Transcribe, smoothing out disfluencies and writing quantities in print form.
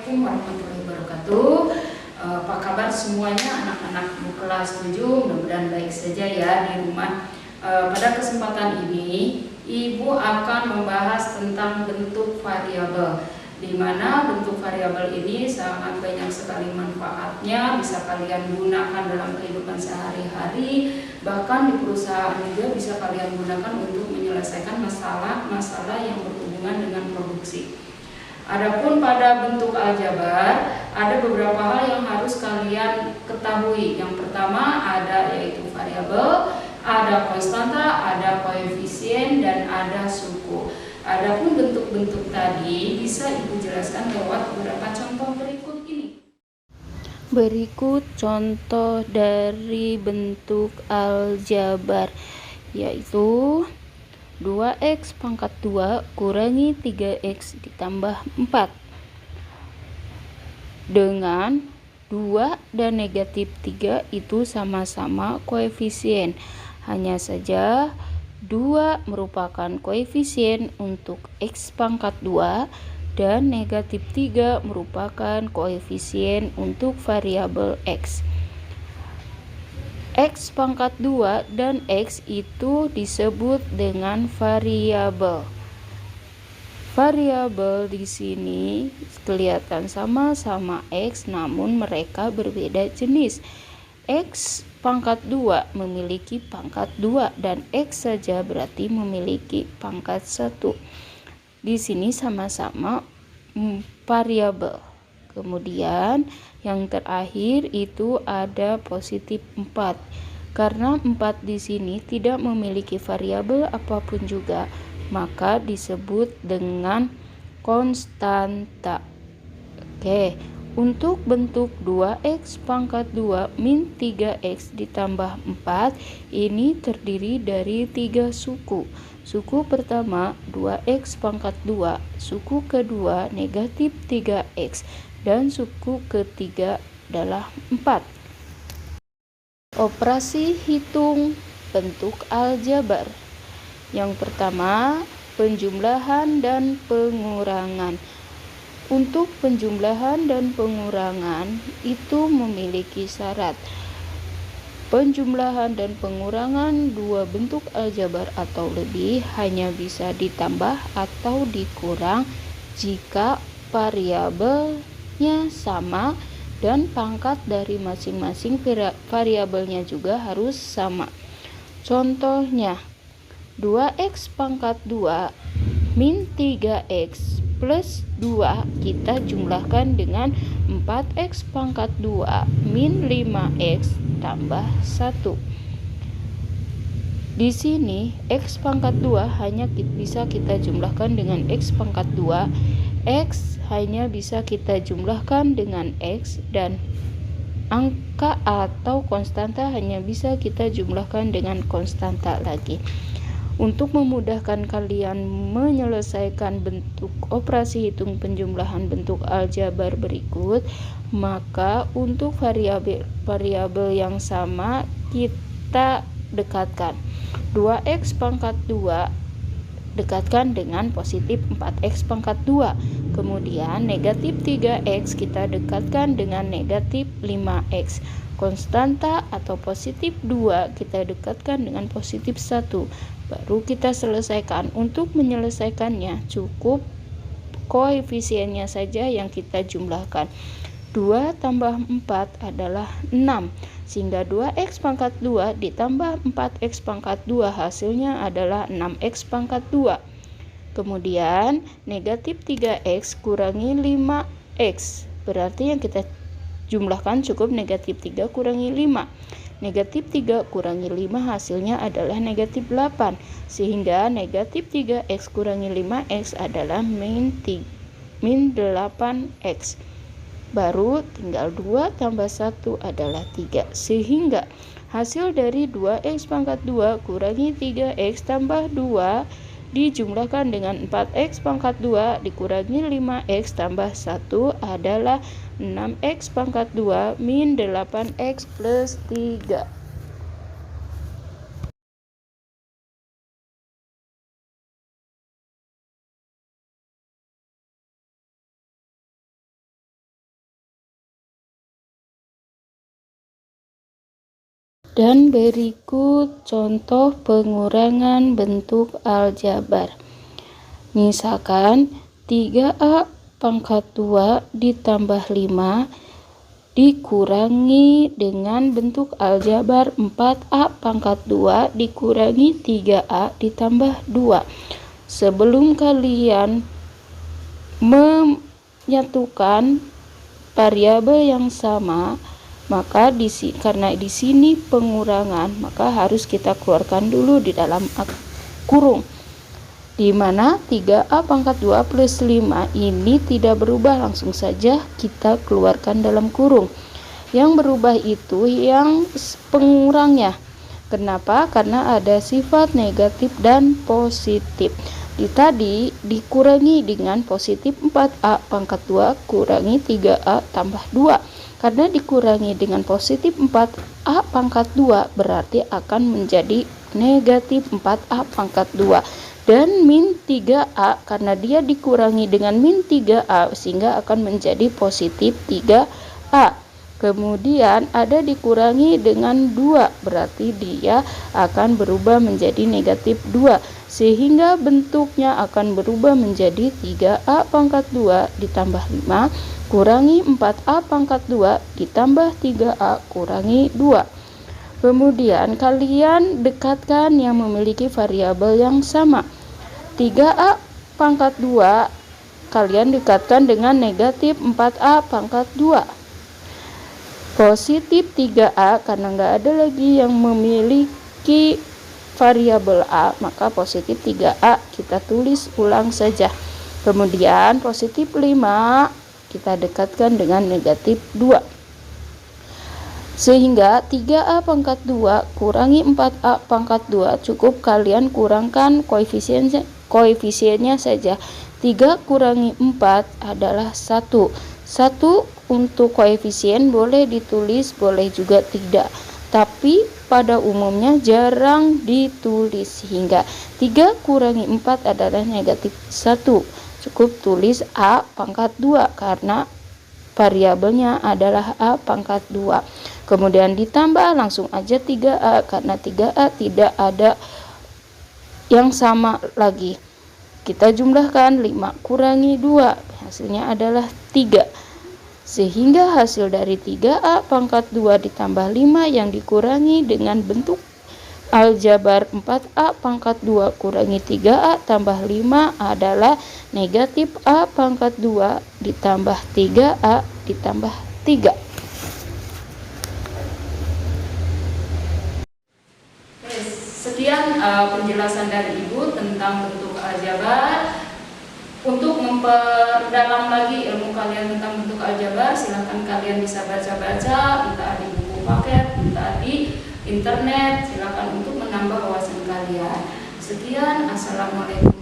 Assalamualaikum warahmatullahi wabarakatuh. Apa kabar semuanya anak-anak kelas 7? Mudah-mudahan baik saja ya di rumah. Pada kesempatan ini Ibu akan membahas tentang bentuk variabel, di mana bentuk variabel ini sangat banyak sekali manfaatnya, bisa kalian gunakan dalam kehidupan sehari-hari, bahkan di perusahaan juga bisa kalian gunakan untuk menyelesaikan masalah-masalah yang berhubungan dengan produksi. Adapun pada bentuk aljabar, ada beberapa hal yang harus kalian ketahui. Yang pertama ada yaitu variabel, ada konstanta, ada koefisien, dan ada suku. Adapun bentuk-bentuk tadi bisa Ibu jelaskan lewat beberapa contoh berikut ini. Berikut contoh dari bentuk aljabar, yaitu 2x pangkat 2 kurangi 3x ditambah 4 dengan 2 dan negatif 3 itu sama-sama koefisien. Hanya saja 2 merupakan koefisien untuk x pangkat 2 dan negatif 3 merupakan koefisien untuk variabel x. X pangkat 2 dan X itu disebut dengan variabel. Variabel di sini kelihatan sama-sama X, namun mereka berbeda jenis. X pangkat 2 memiliki pangkat 2 dan X saja berarti memiliki pangkat 1. Di sini sama-sama variabel. Kemudian yang terakhir itu ada positif 4. Karena 4 di sini tidak memiliki variabel apapun juga, maka disebut dengan konstanta. Oke, untuk bentuk 2x pangkat 2 min 3x ditambah 4, ini terdiri dari 3 suku. Suku pertama 2x pangkat 2, suku kedua negatif 3x, dan suku ketiga adalah 4. Operasi hitung bentuk aljabar. Yang pertama, penjumlahan dan pengurangan. Untuk penjumlahan dan pengurangan itu memiliki syarat. Penjumlahan dan pengurangan dua bentuk aljabar atau lebih hanya bisa ditambah atau dikurang jika variabelnya sama dan pangkat dari masing-masing variabelnya juga harus sama. Contohnya, 2x pangkat 2 min 3x plus 2 kita jumlahkan dengan 4x pangkat 2 min 5x tambah 1. Di sini x pangkat 2 hanya bisa kita jumlahkan dengan x pangkat 2, x hanya bisa kita jumlahkan dengan x, dan angka atau konstanta hanya bisa kita jumlahkan dengan konstanta lagi. Untuk memudahkan kalian menyelesaikan bentuk operasi hitung penjumlahan bentuk aljabar berikut, maka untuk variabel yang sama kita dekatkan. 2x pangkat 2 dekatkan dengan positif 4x pangkat 2. Kemudian negatif 3x kita dekatkan dengan negatif 5x. Konstanta atau positif 2 kita dekatkan dengan positif 1. Baru kita selesaikan. Untuk menyelesaikannya cukup koefisiennya saja yang kita jumlahkan. 2 tambah 4 adalah 6, sehingga 2x pangkat 2 ditambah 4x pangkat 2 hasilnya adalah 6x pangkat 2. Kemudian negatif 3x kurangi 5x, berarti yang kita jumlahkan cukup negatif 3 kurangi 5. Negatif 3 kurangi 5 hasilnya adalah negatif 8, sehingga negatif 3x kurangi 5x adalah min 8x. Baru tinggal 2 tambah 1 adalah 3, sehingga hasil dari 2x pangkat 2 kurangi 3x tambah 2 dijumlahkan dengan 4x pangkat 2 dikurangi 5x tambah 1 adalah 6x pangkat 2 min 8x plus 3. Dan berikut contoh pengurangan bentuk aljabar. Misalkan 3A pangkat 2 ditambah 5 dikurangi dengan bentuk aljabar 4A pangkat 2 dikurangi 3A ditambah 2. Sebelum kalian menyatukan variabel yang sama, maka karena di sini pengurangan, maka harus kita keluarkan dulu di dalam kurung, di mana 3A pangkat 2 plus 5 ini tidak berubah, langsung saja kita keluarkan dalam kurung. Yang berubah itu yang pengurangnya. Kenapa? Karena ada sifat negatif dan positif. Tadi dikurangi dengan positif 4A pangkat 2 kurangi 3A tambah 2. Karena dikurangi dengan positif 4A pangkat 2 berarti akan menjadi negatif 4A pangkat 2. Dan min 3A karena dia dikurangi dengan min 3A sehingga akan menjadi positif 3A. Kemudian ada dikurangi dengan 2 berarti dia akan berubah menjadi negatif 2. Sehingga bentuknya akan berubah menjadi 3A pangkat 2 ditambah 5 kurangi 4A pangkat 2 ditambah 3A kurangi 2. Kemudian kalian dekatkan yang memiliki variabel yang sama. 3A pangkat 2 kalian dekatkan dengan negatif 4A pangkat 2. Positif 3A karena nggak ada lagi yang memiliki variabel A, maka positif 3A kita tulis ulang saja. Kemudian positif 5 kita dekatkan dengan negatif 2. Sehingga 3A pangkat 2 kurangi 4A pangkat 2 cukup kalian kurangkan koefisiennya saja. 3 kurangi 4 adalah 1. 1 untuk koefisien boleh ditulis, boleh juga tidak. Tapi pada umumnya jarang ditulis, sehingga 3 kurangi 4 adalah negatif 1. Cukup tulis A pangkat 2 karena variabelnya adalah A pangkat 2. Kemudian ditambah langsung aja 3A karena 3A tidak ada yang sama lagi. Kita jumlahkan 5 kurangi 2 hasilnya adalah 3. Sehingga hasil dari 3A pangkat 2 ditambah 5 yang dikurangi dengan bentuk aljabar 4A pangkat 2 kurangi 3A tambah 5 adalah negatif A pangkat 2 ditambah 3A ditambah 3. Sekian penjelasan dari Ibu tentang bentuk aljabar. Untuk memperdalam lagi ilmu kalian tentang bentuk aljabar, silahkan kalian bisa baca-baca, entah di buku paket, entah di internet. Silakan untuk menambah wawasan kalian. Sekian, assalamualaikum.